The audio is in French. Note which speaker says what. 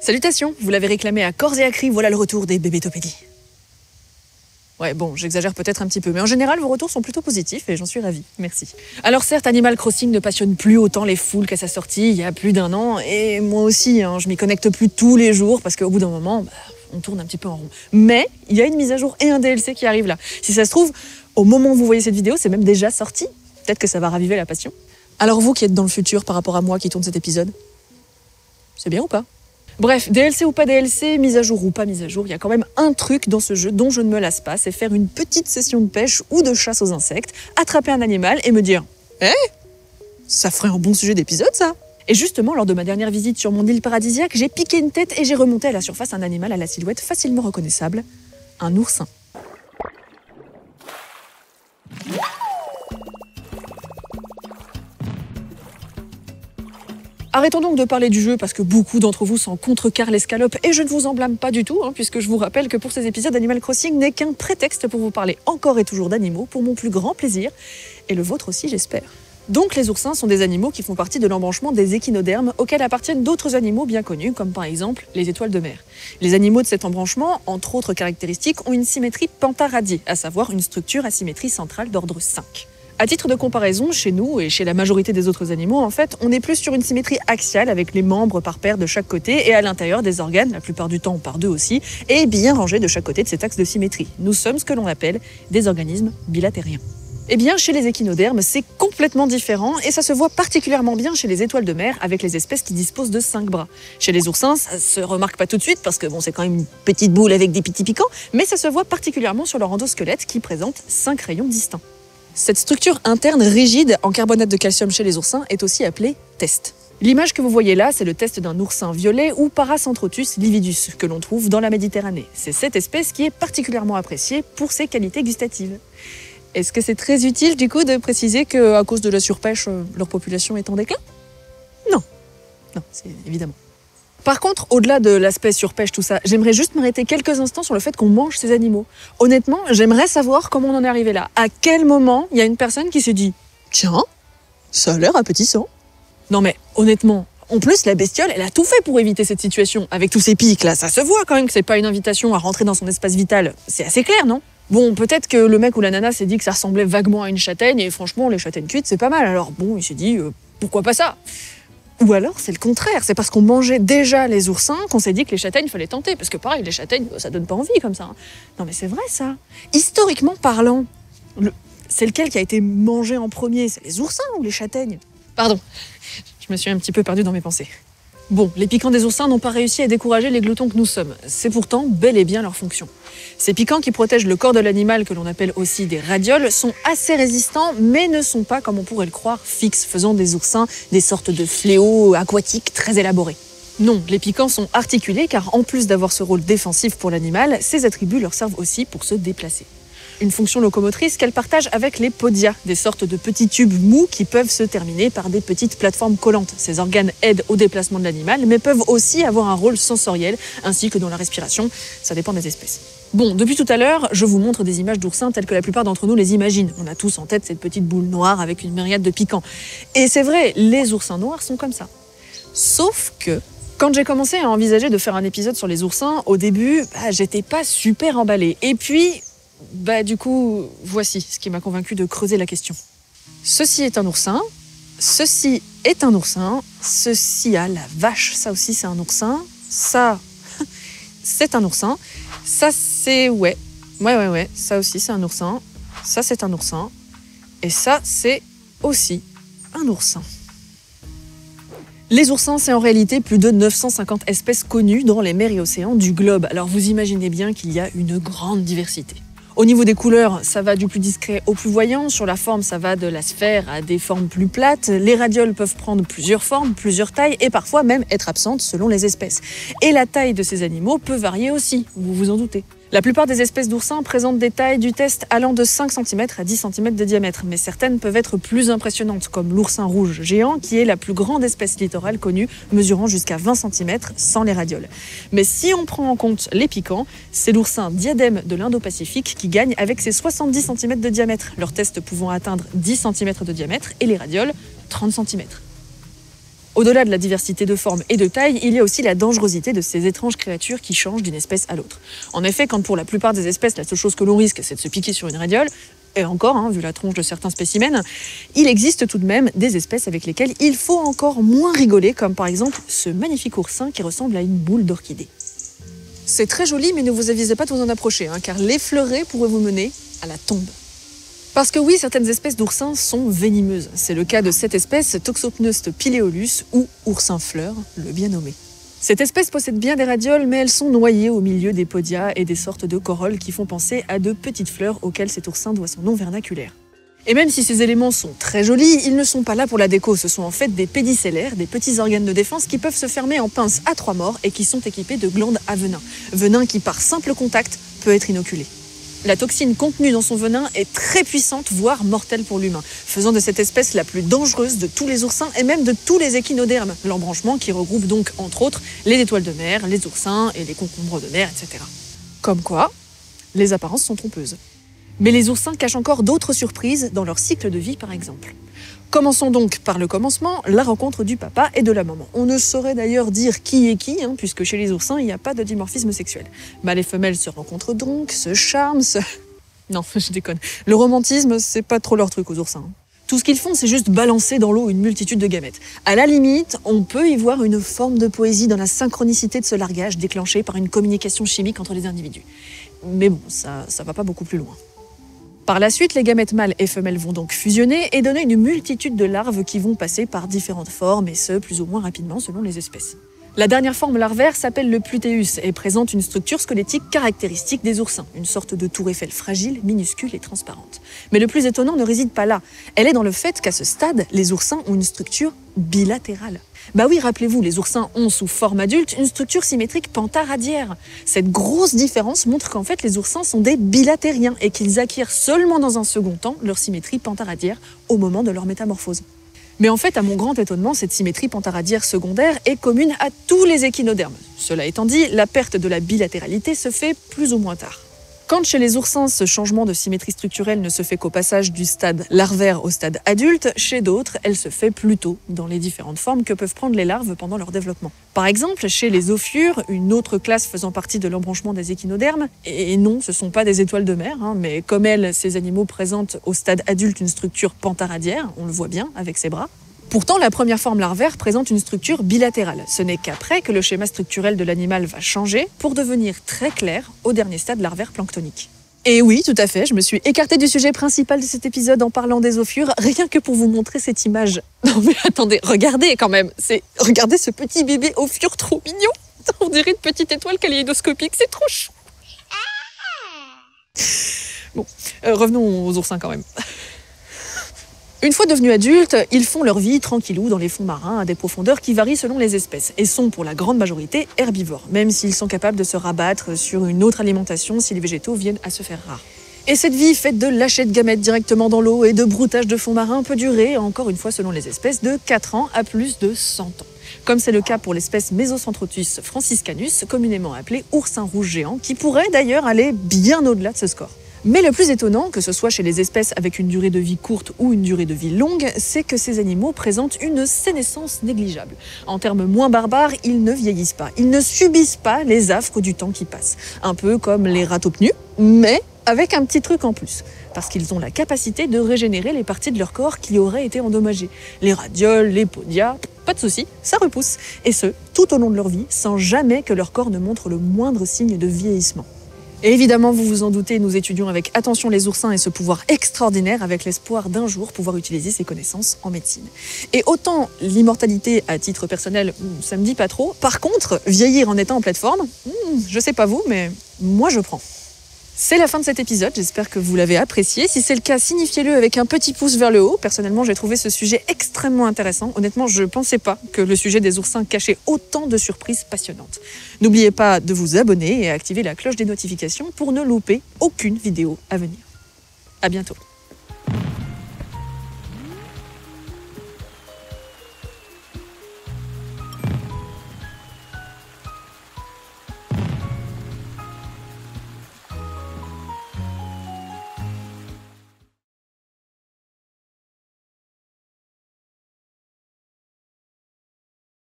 Speaker 1: Salutations, vous l'avez réclamé à corps et à cri, voilà le retour des bébétopédies. Ouais, bon, j'exagère peut-être un petit peu, mais en général, vos retours sont plutôt positifs et j'en suis ravie. Merci. Alors certes, Animal Crossing ne passionne plus autant les foules qu'à sa sortie il y a plus d'1 an, et moi aussi, je m'y connecte plus tous les jours parce qu'au bout d'un moment, on tourne un petit peu en rond. Mais il y a une mise à jour et un DLC qui arrive là. Si ça se trouve, au moment où vous voyez cette vidéo, c'est même déjà sorti. Peut-être que ça va raviver la passion. Alors vous qui êtes dans le futur par rapport à moi qui tourne cet épisode, c'est bien ou pas ? Bref, DLC ou pas DLC, mise à jour ou pas mise à jour, il y a quand même un truc dans ce jeu dont je ne me lasse pas, c'est faire une petite session de pêche ou de chasse aux insectes, attraper un animal et me dire « Eh, ça ferait un bon sujet d'épisode ça !» Et justement, lors de ma dernière visite sur mon île paradisiaque, j'ai piqué une tête et j'ai remonté à la surface un animal à la silhouette facilement reconnaissable, un oursin. Arrêtons donc de parler du jeu parce que beaucoup d'entre vous s'en contrecarrent l'escalope et je ne vous en blâme pas du tout, puisque je vous rappelle que pour ces épisodes, Animal Crossing n'est qu'un prétexte pour vous parler encore et toujours d'animaux pour mon plus grand plaisir, et le vôtre aussi j'espère. Donc les oursins sont des animaux qui font partie de l'embranchement des échinodermes auxquels appartiennent d'autres animaux bien connus, comme par exemple les étoiles de mer. Les animaux de cet embranchement, entre autres caractéristiques, ont une symétrie pentaradiée, à savoir une structure à symétrie centrale d'ordre 5. À titre de comparaison, chez nous et chez la majorité des autres animaux, en fait, on est plus sur une symétrie axiale avec les membres par paire de chaque côté et à l'intérieur des organes, la plupart du temps par deux aussi, et bien rangés de chaque côté de cet axe de symétrie. Nous sommes ce que l'on appelle des organismes bilatériens. Eh bien, chez les échinodermes, c'est complètement différent et ça se voit particulièrement bien chez les étoiles de mer avec les espèces qui disposent de 5 bras. Chez les oursins, ça se remarque pas tout de suite parce que bon, c'est quand même une petite boule avec des petits piquants, mais ça se voit particulièrement sur leur endosquelette qui présente 5 rayons distincts. Cette structure interne rigide en carbonate de calcium chez les oursins est aussi appelée test. L'image que vous voyez là, c'est le test d'un oursin violet ou Paracentrotus lividus que l'on trouve dans la Méditerranée. C'est cette espèce qui est particulièrement appréciée pour ses qualités gustatives. Est-ce que c'est très utile du coup de préciser qu'à cause de la surpêche, leur population est en déclin ? Non. Non, c'est évidemment. Par contre, au-delà de l'aspect surpêche, tout ça, j'aimerais juste m'arrêter quelques instants sur le fait qu'on mange ces animaux. Honnêtement, j'aimerais savoir comment on en est arrivé là. À quel moment il y a une personne qui se dit « Tiens, ça a l'air appétissant ». Non mais, honnêtement, en plus, la bestiole, elle a tout fait pour éviter cette situation. Avec tous ces pics là, ça se voit quand même que c'est pas une invitation à rentrer dans son espace vital. C'est assez clair, non ? Bon, peut-être que le mec ou la nana s'est dit que ça ressemblait vaguement à une châtaigne, et franchement, les châtaignes cuites, c'est pas mal. Alors bon, il s'est dit pourquoi pas ça ? Ou alors, c'est le contraire, c'est parce qu'on mangeait déjà les oursins qu'on s'est dit que les châtaignes, fallait tenter. Parce que pareil, les châtaignes, ça donne pas envie comme ça. Non mais c'est vrai ça. Historiquement parlant, c'est lequel qui a été mangé en premier ? C'est les oursins ou les châtaignes ? Pardon, je me suis un petit peu perdue dans mes pensées. Bon, les piquants des oursins n'ont pas réussi à décourager les gloutons que nous sommes. C'est pourtant bel et bien leur fonction. Ces piquants qui protègent le corps de l'animal, que l'on appelle aussi des radioles, sont assez résistants, mais ne sont pas, comme on pourrait le croire, fixes, faisant des oursins des sortes de fléaux aquatiques très élaborés. Non, les piquants sont articulés, car en plus d'avoir ce rôle défensif pour l'animal, ces attributs leur servent aussi pour se déplacer. Une fonction locomotrice qu'elle partage avec les podia, des sortes de petits tubes mous qui peuvent se terminer par des petites plateformes collantes. Ces organes aident au déplacement de l'animal, mais peuvent aussi avoir un rôle sensoriel, ainsi que dans la respiration, ça dépend des espèces. Bon, depuis tout à l'heure, je vous montre des images d'oursins telles que la plupart d'entre nous les imaginent. On a tous en tête cette petite boule noire avec une myriade de piquants. Et c'est vrai, les oursins noirs sont comme ça. Sauf que, quand j'ai commencé à envisager de faire un épisode sur les oursins, au début, j'étais pas super emballée. Et puis, du coup, voici ce qui m'a convaincue de creuser la question. Ceci est un oursin, ceci est un oursin, ceci a la vache, ça aussi c'est un oursin, ça, c'est un oursin, ça c'est, ouais, ça aussi c'est un oursin, ça c'est un oursin, et ça c'est aussi un oursin. Les oursins, c'est en réalité plus de 950 espèces connues dans les mers et océans du globe, alors vous imaginez bien qu'il y a une grande diversité. Au niveau des couleurs, ça va du plus discret au plus voyant. Sur la forme, ça va de la sphère à des formes plus plates. Les radioles peuvent prendre plusieurs formes, plusieurs tailles et parfois même être absentes selon les espèces. Et la taille de ces animaux peut varier aussi, vous vous en doutez. La plupart des espèces d'oursins présentent des tailles du test allant de 5 cm à 10 cm de diamètre, mais certaines peuvent être plus impressionnantes, comme l'oursin rouge géant, qui est la plus grande espèce littorale connue, mesurant jusqu'à 20 cm sans les radioles. Mais si on prend en compte les piquants, c'est l'oursin diadème de l'Indo-Pacifique qui gagne avec ses 70 cm de diamètre, leur test pouvant atteindre 10 cm de diamètre et les radioles 30 cm. Au-delà de la diversité de formes et de tailles, il y a aussi la dangerosité de ces étranges créatures qui changent d'une espèce à l'autre. En effet, quand pour la plupart des espèces, la seule chose que l'on risque, c'est de se piquer sur une radiole, et encore, vu la tronche de certains spécimens, il existe tout de même des espèces avec lesquelles il faut encore moins rigoler, comme par exemple ce magnifique oursin qui ressemble à une boule d'orchidée. C'est très joli, mais ne vous avisez pas de vous en approcher, car l'effleurer pourrait vous mener à la tombe. Parce que oui, certaines espèces d'oursins sont venimeuses. C'est le cas de cette espèce, Toxopneus pileolus, ou oursin-fleur, le bien nommé. Cette espèce possède bien des radioles, mais elles sont noyées au milieu des podia et des sortes de corolles qui font penser à de petites fleurs auxquelles cet oursin doit son nom vernaculaire. Et même si ces éléments sont très jolis, ils ne sont pas là pour la déco. Ce sont en fait des pédicellaires, des petits organes de défense qui peuvent se fermer en pince à 3 morts et qui sont équipés de glandes à venin. Venin qui, par simple contact, peut être inoculé. La toxine contenue dans son venin est très puissante, voire mortelle pour l'humain, faisant de cette espèce la plus dangereuse de tous les oursins et même de tous les échinodermes, l'embranchement qui regroupe donc, entre autres, les étoiles de mer, les oursins et les concombres de mer, etc. Comme quoi, les apparences sont trompeuses. Mais les oursins cachent encore d'autres surprises dans leur cycle de vie, par exemple. Commençons donc par le commencement, la rencontre du papa et de la maman. On ne saurait d'ailleurs dire qui est qui, puisque chez les oursins, il n'y a pas de dimorphisme sexuel. Mâles et femelles se rencontrent donc, se charment, Non, je déconne. Le romantisme, c'est pas trop leur truc aux oursins. Tout ce qu'ils font, c'est juste balancer dans l'eau une multitude de gamètes. À la limite, on peut y voir une forme de poésie dans la synchronicité de ce largage déclenché par une communication chimique entre les individus. Mais bon, ça va pas beaucoup plus loin. Par la suite, les gamètes mâles et femelles vont donc fusionner et donner une multitude de larves qui vont passer par différentes formes, et ce, plus ou moins rapidement selon les espèces. La dernière forme larvaire s'appelle le plutéus et présente une structure squelettique caractéristique des oursins, une sorte de tour Eiffel fragile, minuscule et transparente. Mais le plus étonnant ne réside pas là. Elle est dans le fait qu'à ce stade, les oursins ont une structure bilatérale. Bah oui, rappelez-vous, les oursins ont sous forme adulte une structure symétrique pentaradiaire. Cette grosse différence montre qu'en fait les oursins sont des bilatériens et qu'ils acquièrent seulement dans un second temps leur symétrie pentaradiaire au moment de leur métamorphose. Mais en fait, à mon grand étonnement, cette symétrie pentaradiaire secondaire est commune à tous les échinodermes. Cela étant dit, la perte de la bilatéralité se fait plus ou moins tard. Quand chez les oursins, ce changement de symétrie structurelle ne se fait qu'au passage du stade larvaire au stade adulte, chez d'autres, elle se fait plus tôt, dans les différentes formes que peuvent prendre les larves pendant leur développement. Par exemple, chez les ophiures, une autre classe faisant partie de l'embranchement des échinodermes, et non, ce ne sont pas des étoiles de mer, mais comme elles, ces animaux présentent au stade adulte une structure pentaradiaire, on le voit bien avec ses bras. Pourtant, la première forme larvaire présente une structure bilatérale. Ce n'est qu'après que le schéma structurel de l'animal va changer pour devenir très clair au dernier stade larvaire planctonique. Et oui, tout à fait, je me suis écartée du sujet principal de cet épisode en parlant des ophiures, rien que pour vous montrer cette image. Non mais attendez, regardez quand même, regardez ce petit bébé ophiure trop mignon. On dirait une petite étoile kaléidoscopique, c'est trop chou. Bon, revenons aux oursins quand même. Une fois devenus adultes, ils font leur vie tranquillou dans les fonds marins à des profondeurs qui varient selon les espèces et sont pour la grande majorité herbivores, même s'ils sont capables de se rabattre sur une autre alimentation si les végétaux viennent à se faire rares. Et cette vie faite de lâcher de gamètes directement dans l'eau et de broutage de fonds marins peut durer, encore une fois selon les espèces, de 4 ans à plus de 100 ans. Comme c'est le cas pour l'espèce Mesocentrotus franciscanus, communément appelée oursin rouge géant, qui pourrait d'ailleurs aller bien au-delà de ce score. Mais le plus étonnant, que ce soit chez les espèces avec une durée de vie courte ou une durée de vie longue, c'est que ces animaux présentent une sénescence négligeable. En termes moins barbares, ils ne vieillissent pas. Ils ne subissent pas les affres du temps qui passe. Un peu comme les ratopnus, mais avec un petit truc en plus. Parce qu'ils ont la capacité de régénérer les parties de leur corps qui auraient été endommagées. Les radioles, les podia, pas de souci, ça repousse. Et ce, tout au long de leur vie, sans jamais que leur corps ne montre le moindre signe de vieillissement. Et évidemment, vous vous en doutez, nous étudions avec attention les oursins et ce pouvoir extraordinaire avec l'espoir d'un jour pouvoir utiliser ces connaissances en médecine. Et autant l'immortalité à titre personnel, ça me dit pas trop. Par contre, vieillir en étant en pleine forme, je sais pas vous, mais moi je prends. C'est la fin de cet épisode, j'espère que vous l'avez apprécié. Si c'est le cas, signifiez-le avec un petit pouce vers le haut. Personnellement, j'ai trouvé ce sujet extrêmement intéressant. Honnêtement, je ne pensais pas que le sujet des oursins cachait autant de surprises passionnantes. N'oubliez pas de vous abonner et activer la cloche des notifications pour ne louper aucune vidéo à venir. À bientôt.